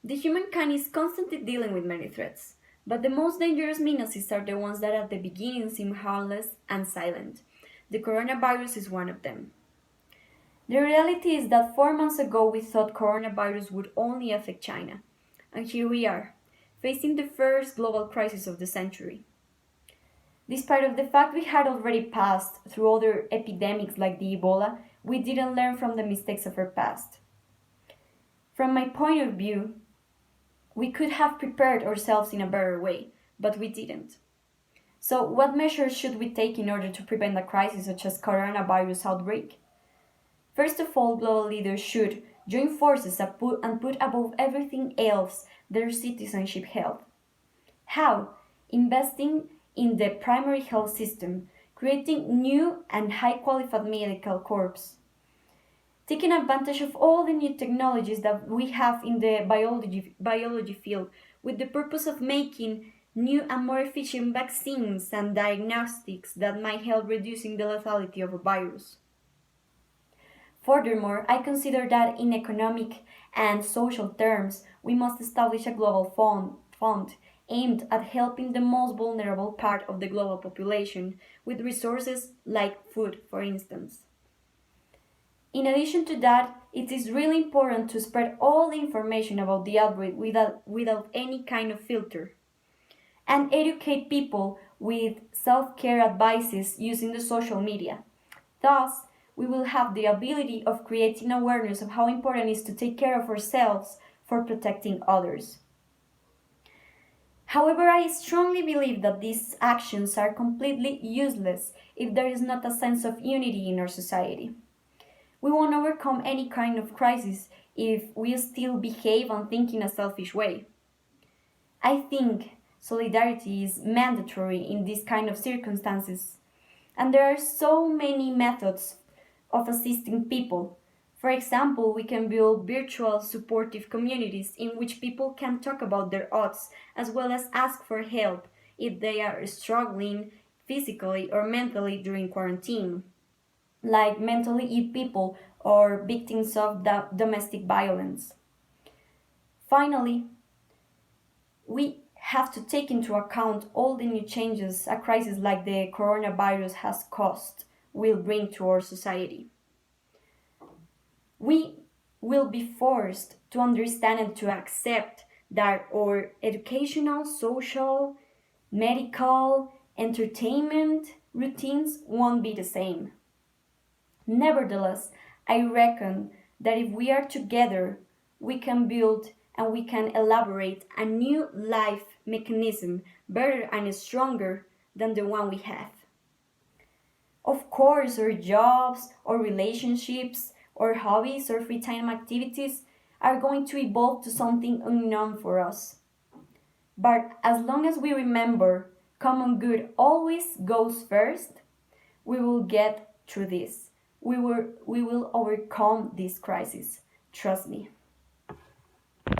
The humankind is constantly dealing with many threats, but the most dangerous menaces are the ones that at the beginning seem harmless and silent. The coronavirus is one of them. The reality is that 4 months ago we thought coronavirus would only affect China, and here we are, facing the first global crisis of the century. Despite of the fact we had already passed through other epidemics like the Ebola, we didn't learn from the mistakes of our past. From my point of view, we could have prepared ourselves in a better way, but we didn't. So, what measures should we take in order to prevent a crisis such as coronavirus outbreak? First of all, global leaders should join forces and put above everything else their citizenship health. How? Investing in the primary health system, creating new and high qualified medical corps, taking advantage of all the new technologies that we have in the biology field with the purpose of making new and more efficient vaccines and diagnostics that might help reducing the lethality of a virus. Furthermore, I consider that in economic and social terms, we must establish a global fund aimed at helping the most vulnerable part of the global population with resources like food, for instance. In addition to that, it is really important to spread all the information about the outbreak without any kind of filter and educate people with self-care advices using the social media. Thus, we will have the ability of creating awareness of how important it is to take care of ourselves for protecting others. However, I strongly believe that these actions are completely useless if there is not a sense of unity in our society. We won't overcome any kind of crisis if we still behave and think in a selfish way. I think solidarity is mandatory in these kind of circumstances, and there are so many methods of assisting people. For example, we can build virtual supportive communities in which people can talk about their odds as well as ask for help if they are struggling physically or mentally during quarantine, like mentally ill people or victims of domestic violence. Finally, we have to take into account all the new changes a crisis like the coronavirus has caused will bring to our society. We will be forced to understand and to accept that our educational, social, medical, entertainment routines won't be the same. Nevertheless, I reckon that if we are together, we can build and we can elaborate a new life mechanism better and stronger than the one we have. Of course, our jobs, our relationships, our hobbies, or free time activities are going to evolve to something unknown for us. But as long as we remember common good always goes first, we will get through this. We will overcome this crisis. Trust me.